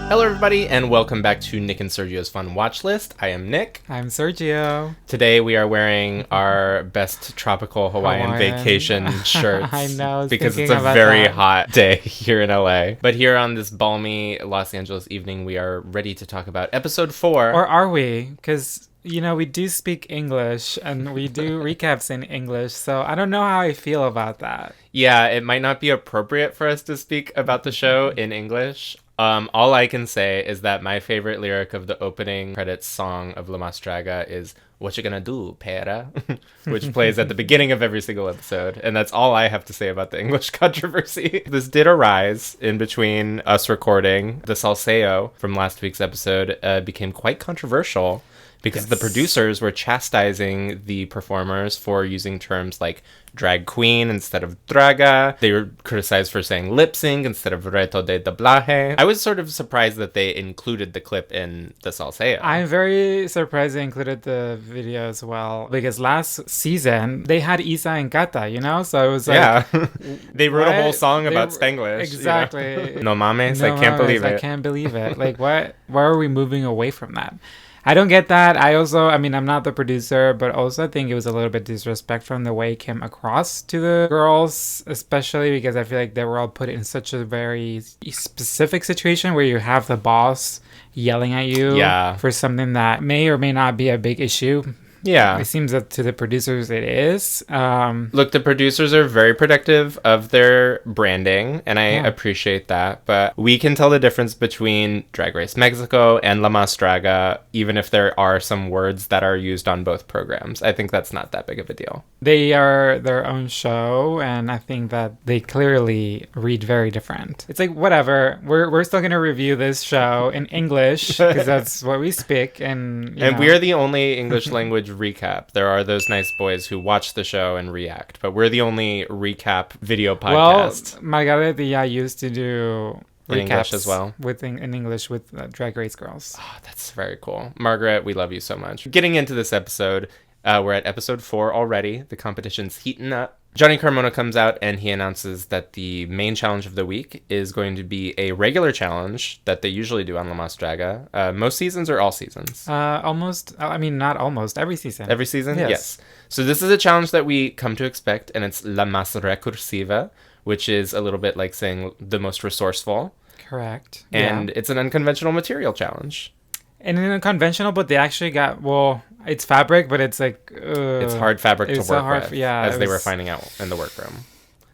Hello everybody and welcome back to Nick and Sergio's Fun Watch List. I am Nick. I'm Sergio. Today we are wearing our best tropical Hawaiian vacation shirts. I know. Because it's a very hot day here in LA. But here on this balmy Los Angeles evening, we are ready to talk about episode 4. Or are we? Because, you know, we do speak English and we do recaps in English. So I don't know how I feel about that. Yeah, it might not be appropriate for us to speak about the show in English. All I can say is that my favorite lyric of the opening credits song of Draga is "What you gonna do, pera?" which plays at the beginning of every single episode, and that's all I have to say about the English controversy. This did arise in between us recording. The salseo from last week's episode became quite controversial because the producers were chastising the performers for using terms like drag queen instead of draga. They were criticized for saying lip sync instead of reto de doblaje. I was sort of surprised that they included the clip in the salseo. I'm very surprised they included the video as well, because last season they had Isa and Kata, you know? So it was like... Yeah. They wrote a whole song about Spanglish. Exactly. You know? No mames, I can't believe it. I can't believe it. Like, why are we moving away from that? I don't get that. I'm not the producer, but also I think it was a little bit disrespect from the way it came across to the girls, especially because I feel like they were all put in such a very specific situation where you have the boss yelling at you for something that may or may not be a big issue. Yeah. It seems that to the producers it is. Look, the producers are very protective of their branding, and I appreciate that. But we can tell the difference between Drag Race Mexico and La Mas Draga, even if there are some words that are used on both programs. I think that's not that big of a deal. They are their own show, and I think that they clearly read very different. It's like, whatever. We're still going to review this show in English, because that's what we speak. And we are the only English language recap. There are those nice boys who watch the show and react, but we're the only recap video podcast. Well, Margarita used to do in English as well, in English with Drag Race girls. Oh, that's very cool. Margaret, we love you so much. Getting into this episode, we're at episode 4 already. The competition's heating up. Johnny Carmona comes out and he announces that the main challenge of the week is going to be a regular challenge that they usually do on La Mas Draga. Most seasons or all seasons? Not almost. Every season. Every season? Yes. So this is a challenge that we come to expect, and it's La Mas Recursiva, which is a little bit like saying the most resourceful. Correct. And it's an unconventional material challenge. And in unconventional, but they actually got, it's fabric, but it's like... it's hard fabric to work with, as they were finding out in the workroom.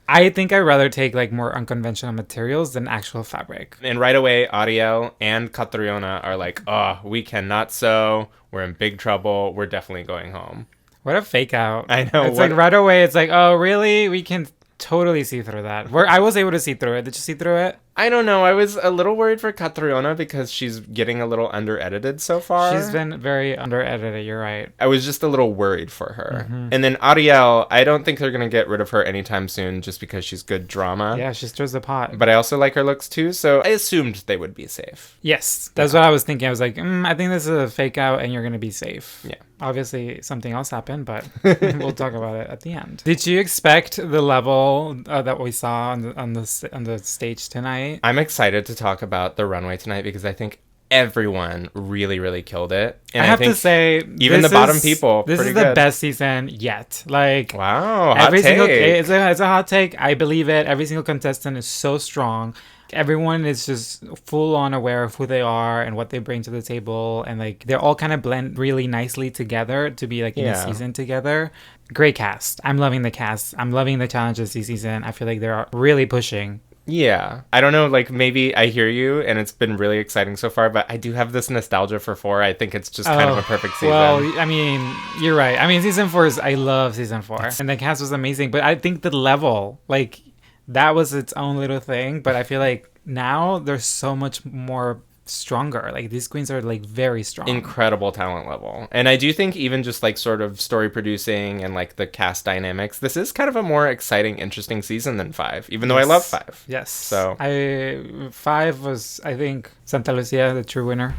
I think I'd rather take like more unconventional materials than actual fabric. And right away, Ariel and Catriona are like, oh, we cannot sew. We're in big trouble. We're definitely going home. What a fake out. I know. It's like right away, it's like, oh, really? We can totally see through that. I was able to see through it. Did you see through it? I don't know. I was a little worried for Catriona because she's getting a little under-edited so far. She's been very under-edited, you're right. I was just a little worried for her. Mm-hmm. And then Ariel, I don't think they're going to get rid of her anytime soon just because she's good drama. Yeah, she stirs the pot. But I also like her looks too, so I assumed they would be safe. Yes, that's what I was thinking. I was like, I think this is a fake out and you're going to be safe. Yeah. Obviously, something else happened, but we'll talk about it at the end. Did you expect the level that we saw on the stage tonight? I'm excited to talk about the runway tonight because I think everyone really, really killed it. And I have to say, even the bottom people, this is the best season yet. Like, wow, hot take. It's a hot take. I believe it. Every single contestant is so strong. Everyone is just full on aware of who they are and what they bring to the table, and like they're all kind of blend really nicely together to be like in a season together. Great cast. I'm loving the cast. I'm loving the challenges this season. I feel like they're really pushing. Yeah. I don't know, like maybe I hear you and it's been really exciting so far, but I do have this nostalgia for 4. I think it's just kind of a perfect season. Well, I mean, you're right. I mean, season 4 I love season 4. And the cast was amazing, but I think the level, like, that was its own little thing, but I feel like now there's so much more stronger. Like, these queens are like very strong. Incredible talent level. And I do think even just like sort of story producing and like the cast dynamics, this is kind of a more exciting, interesting season than 5, even though I love 5. Yes. So 5 was, I think, Santa Lucia, the true winner.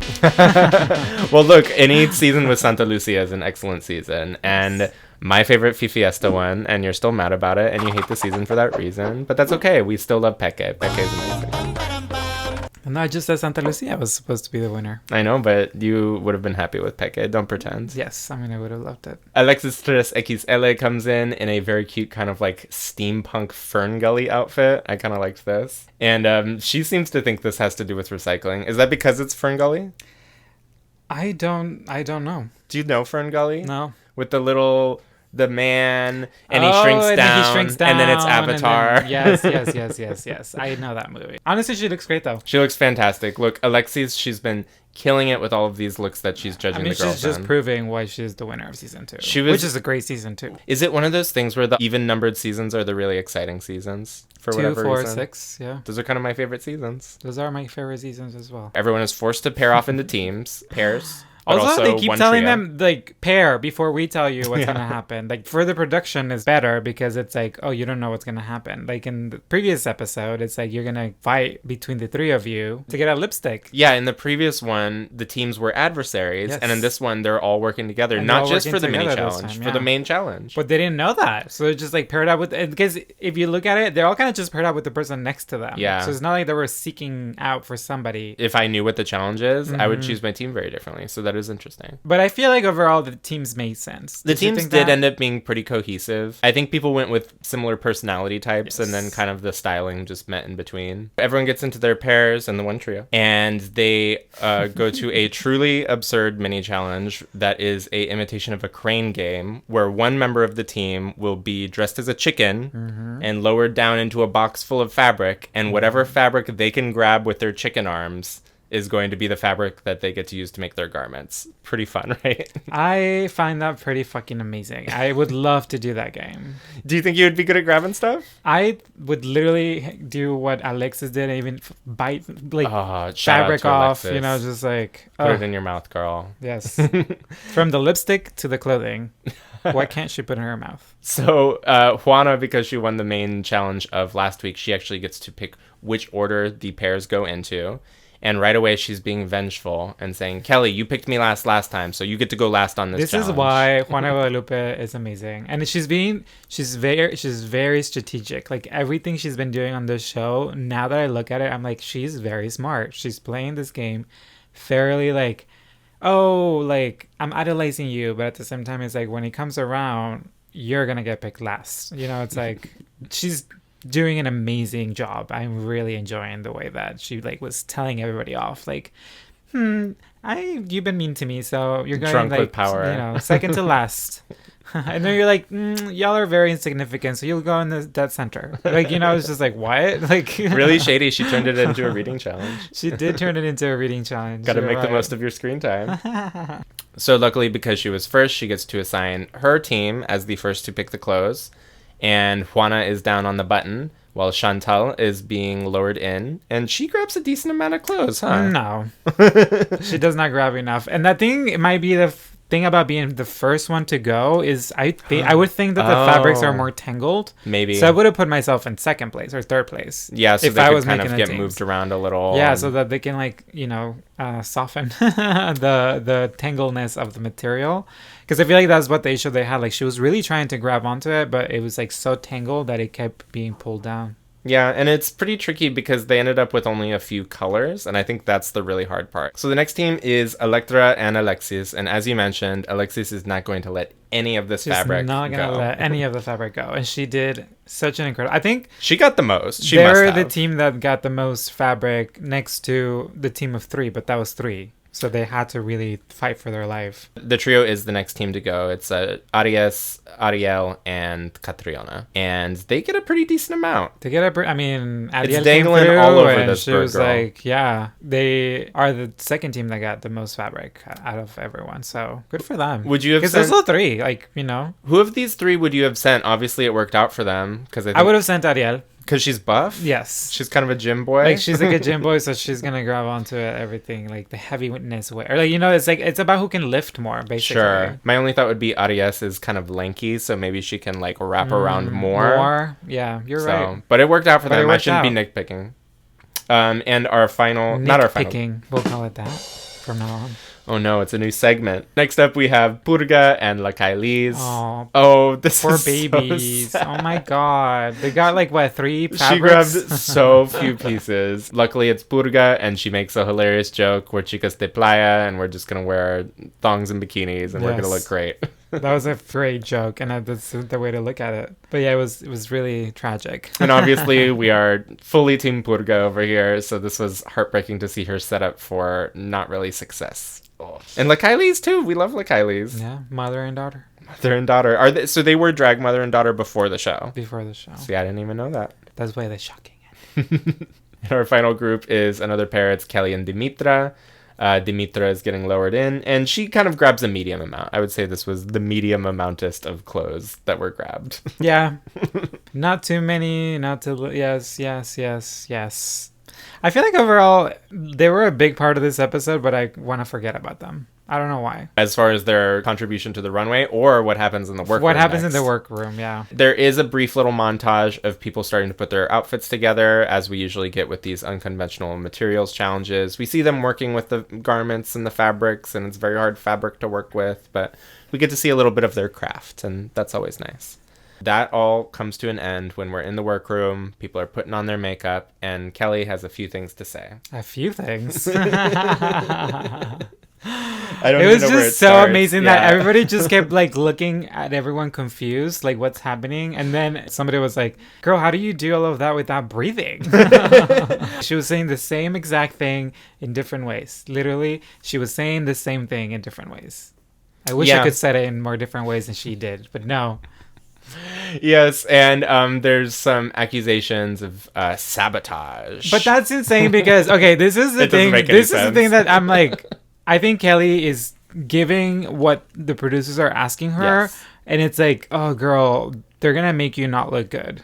Well, look, any season with Santa Lucia is an excellent season. And my favorite Fifiesta one, and you're still mad about it, and you hate the season for that reason. But that's okay. We still love Peke. Peke is amazing. No, I just said Santa Lucia was supposed to be the winner. I know, but you would have been happy with Peke. Don't pretend. Yes, I mean, I would have loved it. Alexis 3XL comes in a very cute kind of like steampunk Fern Gully outfit. I kind of liked this. And she seems to think this has to do with recycling. Is that because it's Fern Gully? I don't know. Do you know Fern Gully? No. With the man, and Oh, he shrinks and down, then he shrinks down, and then it's and Avatar. then- yes. I know that movie. Honestly, she looks great though. She looks fantastic. Look, Alexis, she's been killing it with all of these looks that she's judging I mean, the girls she's just in. proving why she's the winner of season 2. Which is a great season 2. Is it one of those things where the even-numbered seasons are the really exciting seasons? For 2, whatever 4, reason? 6, yeah. Those are kind of my favorite seasons. Those are my favorite seasons as well. Everyone is forced to pair off into pairs. But Also, they keep one telling trio. them, like, pair before we tell you what's going to happen. Like, further production is better because it's like, oh, you don't know what's going to happen. Like, in the previous episode, it's like you're going to fight between the 3 of you to get a lipstick. Yeah, in the previous one, the teams were adversaries. Yes. And in this one, they're all working together. And Not they're all just for the working mini together this challenge, time, for yeah. the main challenge. But they didn't know that. So they're just, like, paired up with... Because if you look at it, they're all kind of just paired up with the person next to them. Yeah. So it's not like they were seeking out for somebody. If I knew what the challenge is, I would choose my team very differently. So that is interesting. But I feel like overall the teams made sense. The Did you teams think did that? end up being pretty cohesive. I think people went with similar personality types, and then Yes. kind of the styling just met in between. Everyone gets into their pairs and the one trio, and they go to a truly absurd mini challenge that is a imitation of a crane game, where one member of the team will be dressed as a chicken and lowered down into a box full of fabric, and whatever fabric they can grab with their chicken arms is going to be the fabric that they get to use to make their garments. Pretty fun, right? I find that pretty fucking amazing. I would love to do that game. Do you think you would be good at grabbing stuff? I would literally do what Alexis did and even bite like Shout out fabric to off, Alexis. you know, just like Put it in your mouth, girl. yes. From the lipstick to the clothing. What can't she put in her mouth? So Juana, because she won the main challenge of last week, she actually gets to pick which order the pairs go into. And right away, she's being vengeful and saying, Kelly, you picked me last time, so you get to go last on this challenge. This is why Juana Guadalupe is amazing. And she's very strategic. Like everything she's been doing on this show, now that I look at it, I'm like, she's very smart. She's playing this game fairly like, oh, like I'm idolizing you, but at the same time, it's like when it comes around, you're gonna get picked last. You know, it's like she's doing an amazing job. I'm really enjoying the way that she like was telling everybody off, like, you've been mean to me, so you're going Drunk like with power. You know, second to last. And then you're like, y'all are very insignificant, so you'll go in the dead center. Like, you know, it's just like, what? Like Really shady. She turned it into a reading challenge. She did turn it into a reading challenge. Got to You're make the right. most of your screen time. So luckily, because she was first, she gets to assign her team as the first to pick the clothes. And Juana is down on the button while Chantal is being lowered in. And she grabs a decent amount of clothes, huh? No. She does not grab enough. And that thing, it might be the thing about being the first one to go is I would think that the fabrics are more tangled. Maybe. So I would have put myself in second place or third place. Yeah, so if they I could was kind making of the get teams. moved around a little. Yeah, so that they can like, you know, soften the tangleness of the material. Because I feel like that's what the issue they had. Like she was really trying to grab onto it, but it was like so tangled that it kept being pulled down. Yeah, and it's pretty tricky because they ended up with only a few colors, and I think that's the really hard part. So the next team is Electra and Alexis, and as you mentioned, Alexis is not going to let any of this She's fabric not gonna go. let any of the fabric go, and she did such an incredible. I think She got the most. She must they're have. the team that got the most fabric next to the team of 3, but that was 3, so they had to really fight for their life. The trio is the next team to go. It's Arias, Ariel, and Catriona, and they get a pretty decent amount. To get up, I mean, Ariel came dangling through all over and this she bird was girl. like, yeah, they are the second team that got the most fabric out of everyone. So good for them. Would you have Because there's sent? still 3, like, you know. Who of these three would you have sent? Obviously, it worked out for them because I would have sent Ariel. because she's buff. Yes. She's kind of a gym boy. Like she's like a gym boy, so she's gonna grab onto it, everything, like the heaviness way, or like, you know, it's like it's about who can lift more, basically. Sure. My only thought would be Arias is kind of lanky, so maybe she can like wrap around more. Yeah, you're So, right. but it worked out for But it them. I worked shouldn't be out. nitpicking. And our final, not our final. Nitpicking, we'll call it that. from now on. Oh no, it's a new segment. Next up, we have Purga and La Kailis. Oh, this poor is babies. so sad. Oh my god. They got like, what, 3 fabrics? She grabbed so few pieces. Luckily, it's Purga, and she makes a hilarious joke. We're chicas de playa, and we're just going to wear thongs and bikinis, and we're going to look great. That was a great joke, and that's the way to look at it. But yeah, it was really tragic. And obviously, we are fully Team Purga over here, so this was heartbreaking to see her set up for not really success. Oh. And La Kailis, too. We love La Kailis. Yeah, mother and daughter. Mother and daughter. So they were drag mother and daughter before the show? Before the show. See, I didn't even know that. That's why they're shocking. And our final group is another pair. It's Kelly and Dimitra. Dimitra is getting lowered in, and she kind of grabs a medium amount. I would say this was the medium amountest of clothes that were grabbed. Yeah. Not too many, yes. I feel like overall, they were a big part of this episode, but I want to forget about them. I don't know why. As far as their contribution to the runway or what happens in the workroom. What happens next. in the workroom, yeah. There is a brief little montage of people starting to put their outfits together, as we usually get with these unconventional materials challenges. We see them working with the garments and the fabrics, and it's very hard fabric to work with, but we get to see a little bit of their craft, and that's always nice. That all comes to an end when we're in the workroom. People are putting on their makeup, and Kelly has a few things to say. A few things. I don't it even was know where just it so starts. amazing that everybody just kept like looking at everyone confused, like what's happening, and then somebody was like, girl, how do you do all of that without breathing? She was saying the same exact thing in different ways. Literally, she was saying the same thing in different ways. I wish I could say it in more different ways than she did, but no. Yes, and there's some accusations of sabotage. But that's insane because, okay, this is the thing. This is the thing that I'm like, I think Kelly is giving what the producers are asking her, yes. And it's like, oh, girl, they're going to make you not look good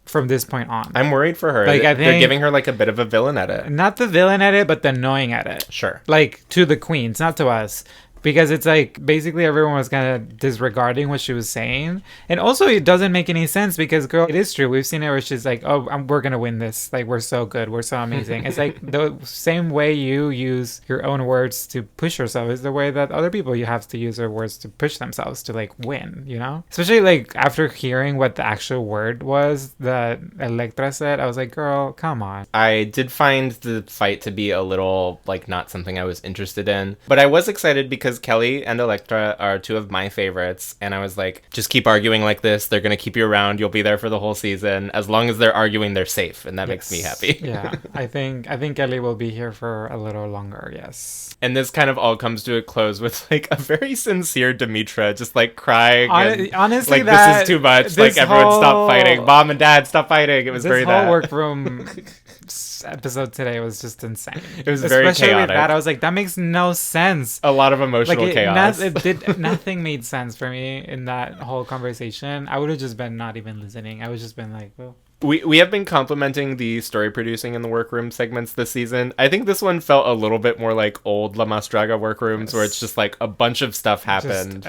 from this point on. I'm worried for her. Like, I think they're giving her like a bit of a villain edit. Not the villain edit, but the annoying edit. Sure. Like, to the queens, not to us. Because it's like basically everyone was kind of disregarding what she was saying. And also it doesn't make any sense because, girl, it is true. We've seen it where she's like, oh, we're going to win this. Like, we're so good. We're so amazing. It's like the same way you use your own words to push yourself is the way that other people you have to use their words to push themselves to like win, you know? Especially like after hearing what the actual word was that Elektra said, I was like, girl, come on. I did find the fight to be a little like not something I was interested in. But I was excited because Kelly and Elektra are two of my favorites, and I was like, just keep arguing like this. They're gonna keep you around. You'll be there for the whole season. As long as they're arguing, they're safe, and that makes me happy. Yeah, I think Kelly will be here for a little longer. Yes. And this kind of all comes to a close with like a very sincere Dimitra just like crying. Honestly, like this is too much. Like everyone stop fighting. Mom and Dad stop fighting. It was very that. This whole workroom episode today was just insane. It was very chaotic. Especially with that, I was like, that makes no sense. A lot of emotional chaos. Nothing made sense for me in that whole conversation. I would have just been not even listening. I would just been like, well. We have been complimenting the story producing in the workroom segments this season. I think this one felt a little bit more like old La Mas Draga workrooms, yes. Where it's just like a bunch of stuff happened.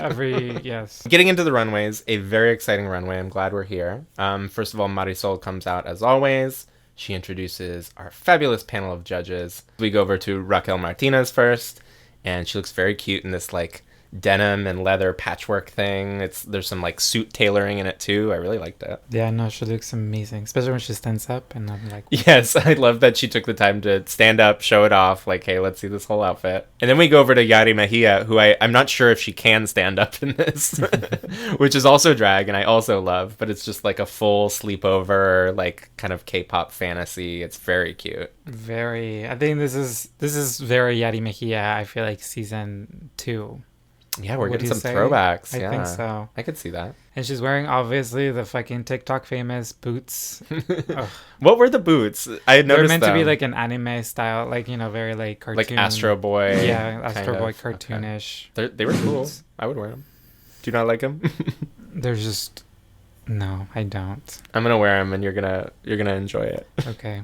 Yes. Getting into the runways, a very exciting runway. I'm glad we're here. First of all, Marisol comes out as always. She introduces our fabulous panel of judges. We go over to Raquel Martinez first, and she looks very cute in this like denim and leather patchwork thing. There's some like suit tailoring in it too. I really liked it. Yeah, no, she looks amazing, especially when she stands up, and I'm like, yes, I love that she took the time to stand up, show it off, like, hey, let's see this whole outfit. And then we go over to Yari Mejia, who I'm not sure if she can stand up in this, which is also drag, and I also love, but it's just like a full sleepover, like kind of K-pop fantasy. It's very cute. I think this is very Yari Mejia. I feel like season 2. Yeah, we're getting some throwbacks. I think so. I could see that. And she's wearing, obviously, the fucking TikTok famous boots. What were the boots? I had noticed they're meant to be like an anime style, like, you know, very like cartoon. Like Astro Boy. Yeah, Astro Boy cartoonish. Okay. They were cool. I would wear them. Do you not like them? They're just... No, I don't. I'm gonna wear them, and you're gonna enjoy it. Okay.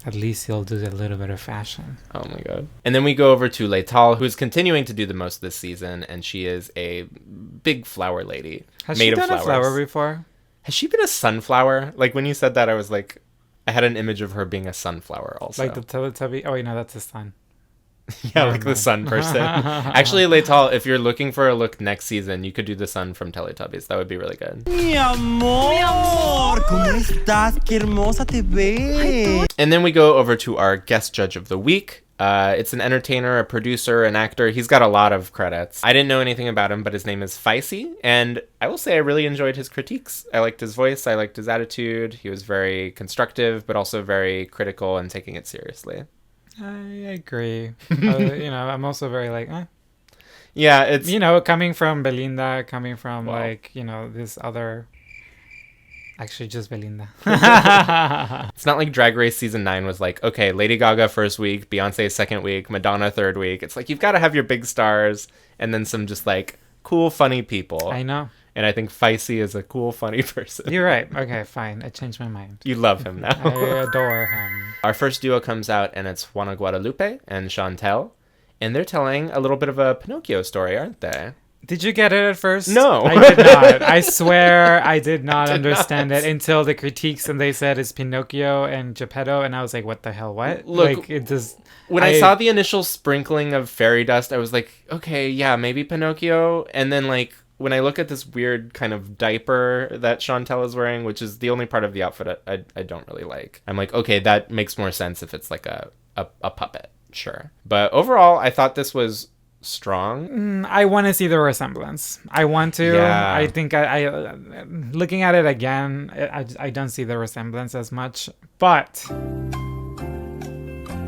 At least you'll do a little bit of fashion. Oh my god. And then we go over to Leital, who's continuing to do the most this season, and she is a big flower lady. Has she done a flower before? Has she been a sunflower? Like, when you said that, I was like, I had an image of her being a sunflower also. Like the Teletubby? Oh, wait, no, that's the sun. Yeah, like the sun person. Actually, Leital, if you're looking for a look next season, you could do the sun from Teletubbies. That would be really good. Mi amor, ¿cómo estás? Qué hermosa te ves. And then we go over to our guest judge of the week. It's an entertainer, a producer, an actor. He's got a lot of credits. I didn't know anything about him, but his name is Feisty, and I will say I really enjoyed his critiques. I liked his voice. I liked his attitude. He was very constructive, but also very critical and taking it seriously. I agree. I'm also very like, Yeah, it's... coming from Belinda, coming from this other... Actually, just Belinda. It's not like Drag Race Season 9 was like, okay, Lady Gaga first week, Beyonce second week, Madonna third week. It's like, you've got to have your big stars and then some just like cool, funny people. I know. And I think Feisty is a cool, funny person. You're right. Okay, fine. I changed my mind. You love him now. I adore him. Our first duo comes out, and it's Juana Guadalupe and Chantel. And they're telling a little bit of a Pinocchio story, aren't they? Did you get it at first? No. I did not. I swear I did not understand it until the critiques, and they said it's Pinocchio and Geppetto, and I was like, what the hell, what? Look, like, it just... When I saw the initial sprinkling of fairy dust, I was like, okay, yeah, maybe Pinocchio. And then, like, when I look at this weird kind of diaper that Chantel is wearing, which is the only part of the outfit I don't really like, I'm like, okay, that makes more sense if it's like a puppet, sure. But overall, I thought this was strong. I want to see the resemblance. I want to. Yeah. I think I looking at it again, I don't see the resemblance as much, but...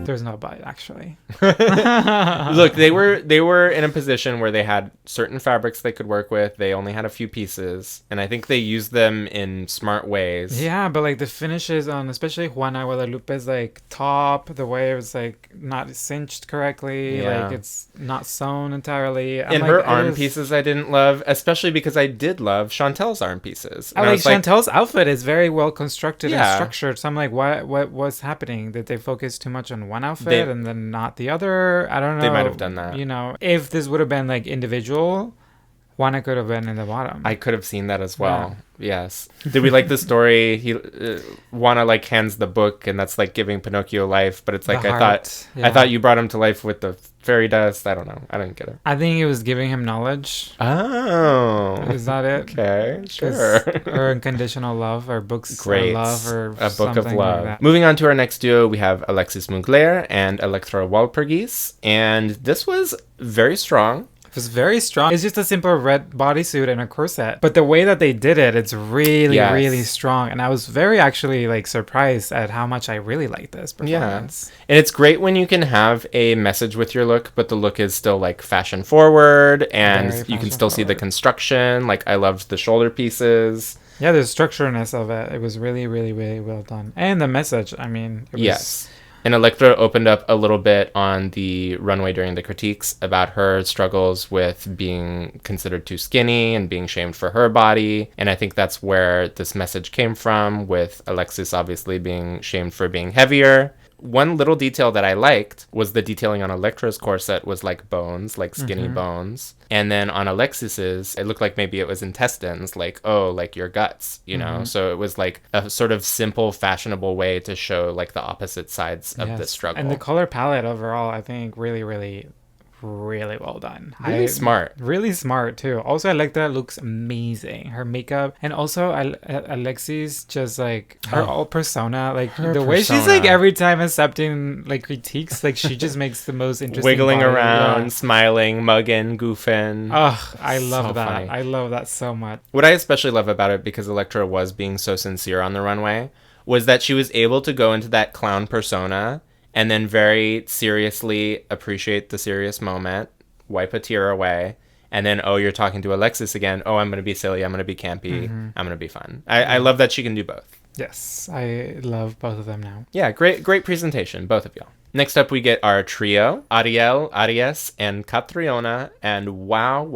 There's no but, actually. Look, they were in a position where they had certain fabrics they could work with. They only had a few pieces, and I think they used them in smart ways. Yeah, but like the finishes on especially Juana Guadalupe's like top, the way it was like not cinched correctly, like it's not sewn entirely. And her arm pieces I didn't love, especially because I did love Chantel's arm pieces. And Chantel's outfit is very well constructed and structured. So I'm like, what was happening? Did they focus too much on one outfit and then not the other? I don't know. They might have done that. If this would have been like individual, Juana could have been in the bottom. I could have seen that as well. Yeah. Yes. Did we like the story? Juana like hands the book, and that's like giving Pinocchio life. But it's like I thought you brought him to life with the fairy dust. I don't know. I didn't get it. I think it was giving him knowledge. Oh, is that it? Okay, sure. Or unconditional love, or books Great. of love, or a book of love. Like Moving on to our next duo, we have Alexis Mugler and Electra Walpurgis, and this was very strong. It was very strong. It's just a simple red bodysuit and a corset. But the way that they did it, it's really, really strong. And I was very actually like surprised at how much I really liked this performance. Yeah. And it's great when you can have a message with your look, but the look is still like fashion forward, and you can still see the construction. Like I loved the shoulder pieces. Yeah, the structureness of it. It was really, really, really well done. And the message, I mean, it was... Yes. And Electra opened up a little bit on the runway during the critiques about her struggles with being considered too skinny and being shamed for her body. And I think that's where this message came from, with Alexis obviously being shamed for being heavier. One little detail that I liked was the detailing on Electra's corset was like bones, like skinny bones. And then on Alexis's, it looked like maybe it was intestines, like, oh, like your guts, you know? So it was like a sort of simple, fashionable way to show like the opposite sides of the struggle. And the color palette overall, I think really, really, really well done. Really smart. Really smart too. Also, Electra looks amazing. Her makeup, and also Alexis, just like her whole persona, like the way she's like every time accepting like critiques, like she just makes the most interesting wiggling body. around, smiling, mugging, goofing. Oh, I love So that. funny. I love that so much. What I especially love about it, because Electra was being so sincere on the runway, was that she was able to go into that clown persona and then very seriously appreciate the serious moment, wipe a tear away, and then, oh, you're talking to Alexis again. Oh, I'm going to be silly. I'm going to be campy. I'm going to be fun. I love that she can do both. Yes, I love both of them now. Yeah, great presentation, both of y'all. Next up, we get our trio, Ariel, Aries, and Catriona, and wow.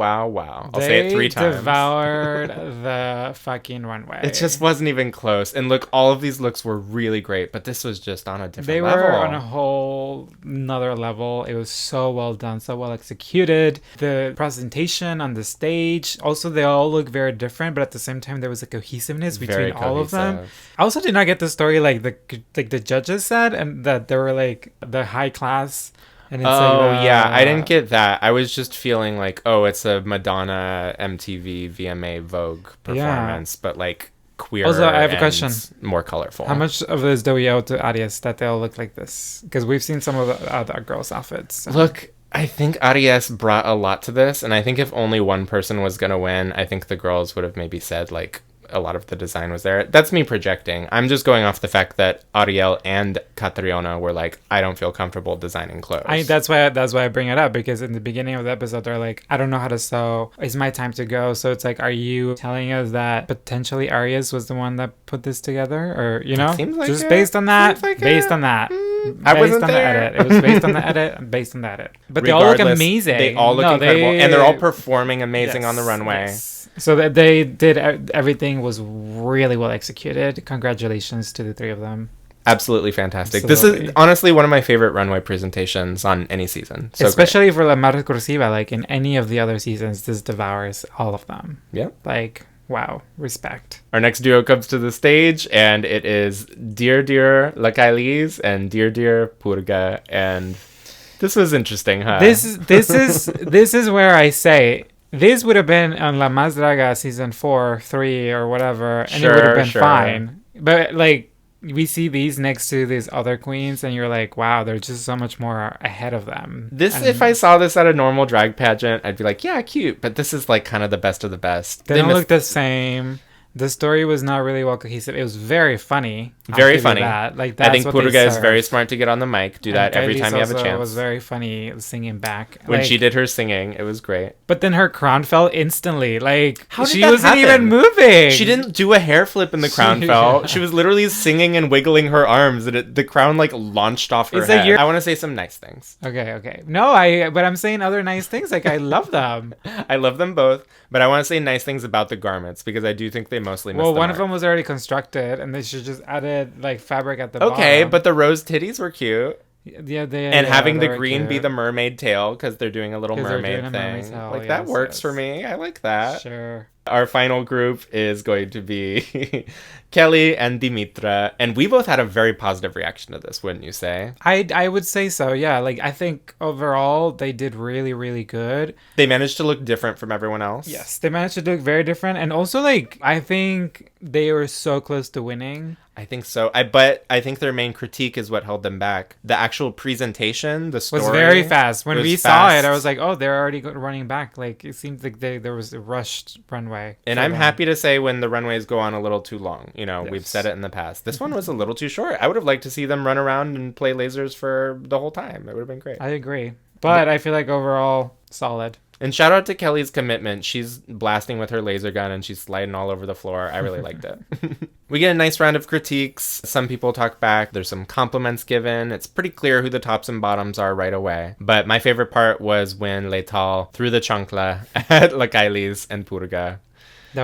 I'll say it 3 times. They devoured the fucking runway. It just wasn't even close. And look, all of these looks were really great, but this was just on a different They level. were on a whole nother level. It was so well done, so well executed. The presentation on the stage, also they all look very different, but at the same time there was a cohesiveness between all of them. I also did not get the story like the judges said, and that they were like the high class And Yeah, I didn't get that. I was just feeling like, oh, it's a Madonna MTV VMA Vogue performance, but like queer. Also, I have a and question. More colorful. How much of this do we owe to Aries that they all look like this? Because we've seen some of the other girls' outfits. Look, I think Aries brought a lot to this, and I think if only one person was gonna win, I think the girls would have maybe said like a lot of the design was there. That's me projecting. I'm just going off the fact that Ariel and Catriona were like, I don't feel comfortable designing clothes. That's why I bring it up, because in the beginning of the episode they're like, I don't know how to sew. It's my time to go. So it's like, are you telling us that potentially Arias was the one that put this together, or Seems like just it. based on that? Seems like based it. on that. I based wasn't on there. the edit. It was based on the edit. Based on the edit. But they all look Regardless, amazing. They all look incredible, and they're all performing amazing on the runway. Yes. So that they did everything was really well executed. Congratulations to the three of them. Absolutely fantastic. Absolutely. This is honestly one of my favorite runway presentations on any season. So especially for La Mar Cursiva, like in any of the other seasons, this devours all of them. Yeah. Like, wow, respect. Our next duo comes to the stage, and it is Dear La Kailis and Dear Purga, and this was interesting, huh? This is where I say this would have been on La Más Draga season 4, 3, or whatever, and it would have been fine. But like, we see these next to these other queens, and you're like, wow, they're just so much more ahead of them. If I saw this at a normal drag pageant, I'd be like, yeah, cute. But this is like kind of the best of the best. They don't look the same. The story was not really well cohesive. It was very funny. Very funny. Like, I think Purga is very smart to get on the mic. Do that every time you have a chance. It was very funny singing back. When she did her singing, it was great. But then her crown fell instantly. Like, how did she that wasn't happen? even moving. She didn't do a hair flip and the crown fell. She was literally singing and wiggling her arms, and the crown like launched off her head. I want to say some nice things. Okay. No, but I'm saying other nice things. Like, I love them. I love them both, but I want to say nice things about the garments, because I do think they mostly missed the one mark. of them was already constructed, and they should just added like fabric at the bottom. Okay, but the rose titties were cute. Yeah, having the green be the mermaid tail, because they're doing a little mermaid thing. That works for me. I like that. Sure. Our final group is going to be Kelly and Dimitra, and we both had a very positive reaction to this, wouldn't you say? I would say so, yeah. Like, I think overall they did really, really good. They managed to look different from everyone else. Yes, they managed to look very different, and also, like, I think they were so close to winning. I think so. But I think their main critique is what held them back. The actual presentation, the story was very fast. When we saw it, I was like, oh, they're already running back. Like, it seemed like there was a rushed runway. And I'm happy to say when the runways go on a little too long. Yes. We've said it in the past. This one was a little too short. I would have liked to see them run around and play lasers for the whole time. It would have been great. I agree. But I feel like overall, solid. And shout out to Kelly's commitment. She's blasting with her laser gun and she's sliding all over the floor. I really liked it. We get a nice round of critiques. Some people talk back. There's some compliments given. It's pretty clear who the tops and bottoms are right away. But my favorite part was when Letal threw the chancla at La Kailis and Purga.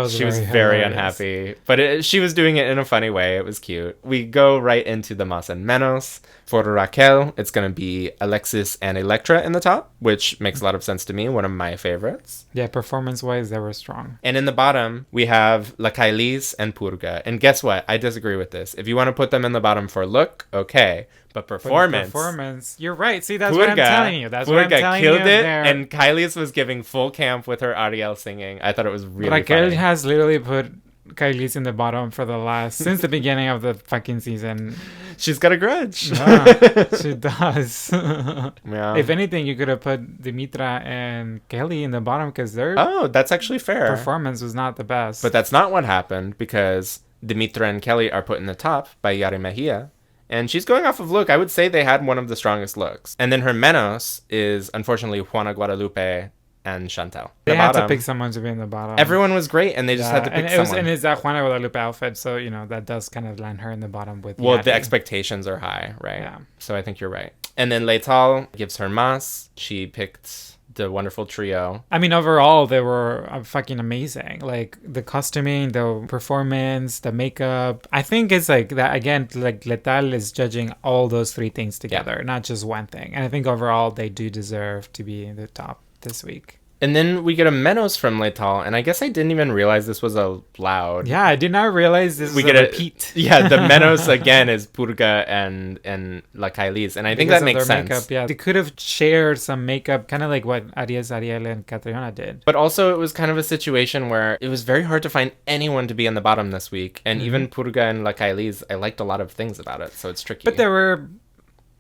She was very unhappy, but she was doing it in a funny way. It was cute. We go right into the más and menos. For Raquel, it's going to be Alexis and Electra in the top, which makes a lot of sense to me. One of my favorites. Yeah, performance-wise, they were strong. And in the bottom, we have La Kailis and Purga. And guess what? I disagree with this. If you want to put them in the bottom for look, okay. But performance. You're right. See, that's what I'm telling you. That's what I'm telling you. Purga killed it, and Kailis was giving full camp with her Ariel singing. I thought it was really Raquel funny. has literally put Kailis in the bottom for since the beginning of the fucking season. She's got a grudge. Yeah, she does. Yeah. If anything, you could have put Dimitra and Kelly in the bottom because their that's actually fair. Performance was not the best. But that's not what happened, because Dimitra and Kelly are put in the top by Yari Mejia. And she's going off of look. I would say they had one of the strongest looks. And then her menos is, unfortunately, Juana Guadalupe and Chantel. They had to pick someone to be in the bottom. Everyone was great, and they just had to pick someone. And it's that Juana Guadalupe outfit, so, that does kind of land her in the bottom with Well, Yari. the expectations are high, right? Yeah. So I think you're right. And then Letal gives her mas. She picked the wonderful trio. I mean, overall, they were fucking amazing. Like, the costuming, the performance, the makeup. I think it's like that, again, like Letal is judging all those three things together, not just one thing. And I think overall, they do deserve to be in the top this week. And then we get a Menos from Letal, and I guess I didn't even realize this was allowed. Yeah, I did not realize this was a repeat. Yeah, the Menos again is Purga and La Kailis, and I think that makes sense. Makeup, yeah, they could have shared some makeup, kind of like what Ariel and Catriona did. But also, it was kind of a situation where it was very hard to find anyone to be in the bottom this week, and even Purga and La Kailis, I liked a lot of things about it, so it's tricky. But they were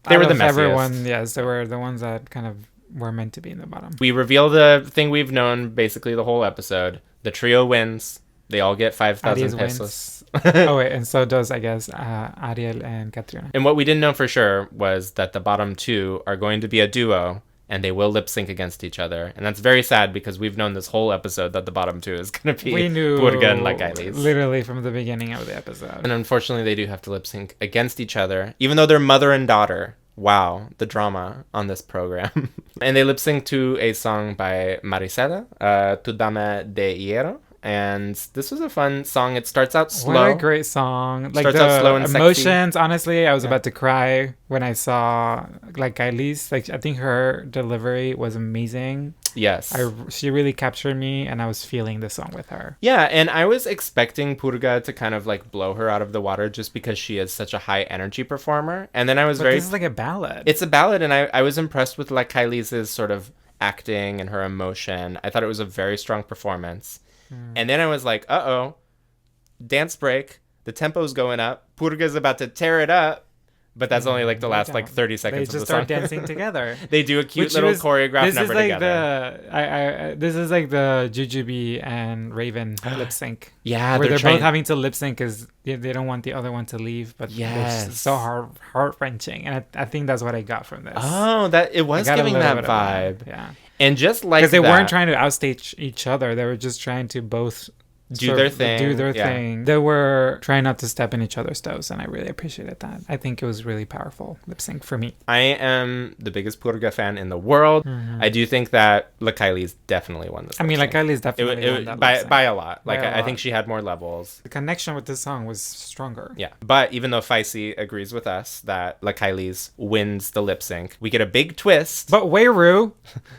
the messiest. Everyone, yes, they were the ones that kind of were meant to be in the bottom. We reveal the thing we've known basically the whole episode. The trio wins. They all get 5,000 pesos. Oh, wait, and so does, I guess, Ariel and Catriona. And what we didn't know for sure was that the bottom two are going to be a duo, and they will lip sync against each other. And that's very sad because we've known this whole episode that the bottom two is going to be Purga and La Kailis. Literally from the beginning of the episode. And unfortunately, they do have to lip sync against each other, even though they're mother and daughter. Wow, the drama on this program. And they lip sync to a song by Marisela, Tu Dame de Hierro. And this was a fun song. It starts out slow. What a great song. Like starts the out slow and emotions, sexy. Honestly, I was about to cry when I saw like Kailis. Like I think her delivery was amazing. Yes. She really captured me and I was feeling the song with her. Yeah, and I was expecting Purga to kind of like blow her out of the water just because she is such a high energy performer. And then I was This is like a ballad. It's a ballad, and I was impressed with like Kailis' sort of acting and her emotion. I thought it was a very strong performance. And then I was like, uh-oh, dance break. The tempo's going up. Purga's about to tear it up. But that's only like the last like 30 seconds of the song. They just start dancing together. They do a cute little choreographed number together. This is like the Jujubee and Raven lip sync. Yeah, where they're both having to lip sync because they don't want the other one to leave. But it's so heart wrenching, and I think that's what I got from this. Oh, that it was giving that vibe. Yeah, and just like because they weren't trying to outstage each other, they were just trying to both do their thing. They were trying not to step in each other's toes, and I really appreciated that. I think it was really powerful lip sync for me. I am the biggest Purga fan in the world. I do think that La Kailis definitely won this. I mean, La Kailis definitely won that by a lot. Like I think she had more levels. The connection with this song was stronger. Yeah, but even though Faisy agrees with us that La Kailis wins the lip sync, we get a big twist. But Weiru,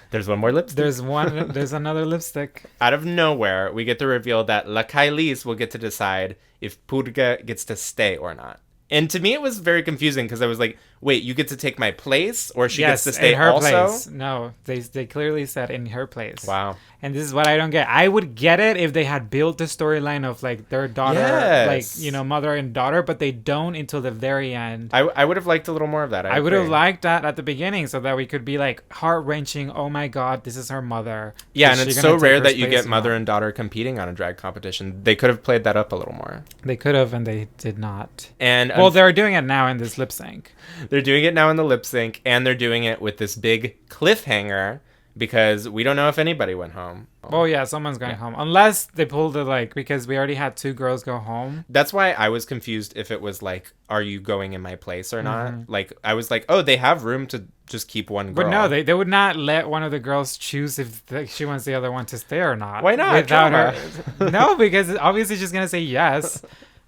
there's one more lipstick. There's another lipstick. Out of nowhere, we get the reveal that La Kailis will get to decide if Purga gets to stay or not. And to me, it was very confusing because I was like, wait, you get to take my place or she gets to stay in her also? Place. No, they clearly said in her place. Wow. And this is what I don't get. I would get it if they had built the storyline of like their daughter, like, mother and daughter, but they don't until the very end. I would have liked a little more of that. I would have liked that at the beginning so that we could be like heart-wrenching, oh my god, this is her mother. Yeah, and it's so rare that you get mother and daughter competing on a drag competition. They could have played that up a little more. They could have, and they did not. And well, they're doing it now in this lip sync. They're doing it now in the lip sync, and they're doing it with this big cliffhanger because we don't know if anybody went home. Oh yeah, someone's going home. Unless they pulled it because we already had 2 girls go home. That's why I was confused if it was like, are you going in my place or not? Like, I was like, oh, they have room to just keep one girl. But no, they would not let one of the girls choose if she wants the other one to stay or not. Why not? Without her. No, because obviously she's going to say yes.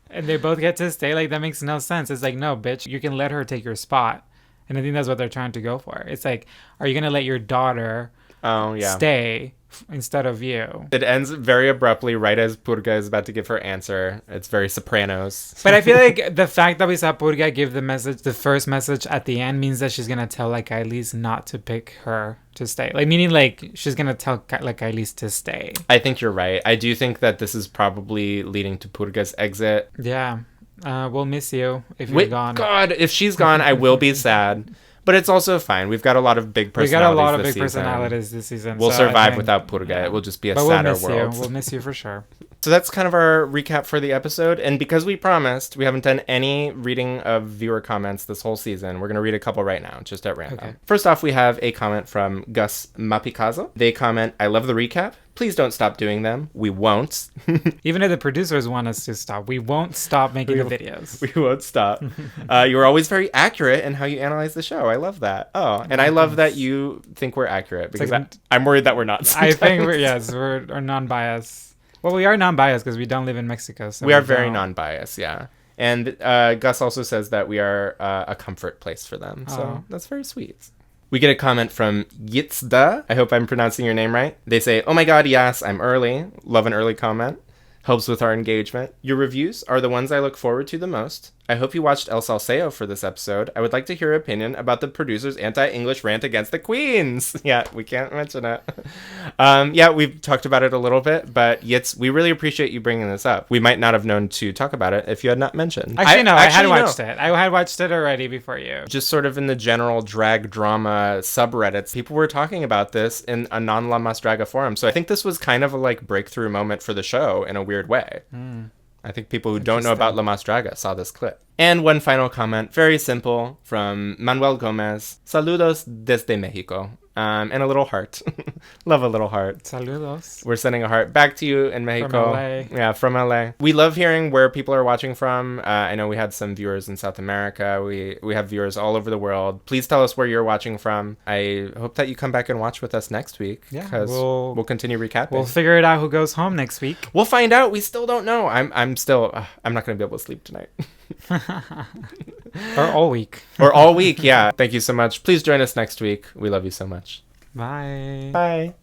And they both get to stay. Like, that makes no sense. It's like, no, bitch, you can let her take your spot. And I think that's what they're trying to go for. It's like, are you going to let your daughter stay instead of you? It ends very abruptly right as Purga is about to give her answer. It's very Sopranos. But I feel like the fact that we saw Purga give the first message at the end means that she's going to tell like Kailis not to pick her to stay. Like, meaning like she's going to tell like Kailis to stay. I think you're right. I do think that this is probably leading to Purga's exit. Yeah. We'll miss you if you're gone. God, if she's gone, I will be sad. But it's also fine. We've got a lot of big personalities this season. We'll survive without Purga. Yeah. It will just be a sadder world. We'll miss you for sure. So that's kind of our recap for the episode. And because we promised, we haven't done any reading of viewer comments this whole season. We're going to read a couple right now, just at random. Okay. First off, we have a comment from Gus Mapikazo. They comment, I love the recap. Please don't stop doing them. We won't. Even if the producers want us to stop, we won't stop making the videos. We won't stop. You are always very accurate in how you analyze the show. I love that. Oh, and I love that you think we're accurate because I'm worried that we're not. Sometimes. I think we're non-biased. Well, we are non-biased because we don't live in Mexico. So we are very non-biased, yeah. And Gus also says that we are a comfort place for them. So that's very sweet. We get a comment from Yitzda. I hope I'm pronouncing your name right. They say, "Oh my god, yes, I'm early." Love an early comment. Helps with our engagement. Your reviews are the ones I look forward to the most. I hope you watched El Salseo for this episode. I would like to hear your opinion about the producer's anti-English rant against the queens. Yeah, we can't mention it. Yeah, we've talked about it a little bit, but we really appreciate you bringing this up. We might not have known to talk about it if you had not mentioned. Actually, I had watched it. I had watched it already before you. Just sort of in the general drag drama subreddits, people were talking about this in a non-La Mas Draga forum. So I think this was kind of a like breakthrough moment for the show in a weird way. I think people who don't know about La Mas Draga saw this clip. And one final comment, very simple, from Manuel Gomez. Saludos desde Mexico. And a little heart. Love a little heart. Saludos. We're sending a heart back to you in Mexico. From LA. Yeah, from LA. We love hearing where people are watching from. I know we had some viewers in South America. We have viewers all over the world. Please tell us where you're watching from. I hope that you come back and watch with us next week. Yeah, because we'll continue recapping. We'll figure it out who goes home next week. We'll find out. We still don't know. I'm not going to be able to sleep tonight. Or all week. Or all week, yeah. Thank you so much. Please join us next week. We love you so much. Bye. Bye.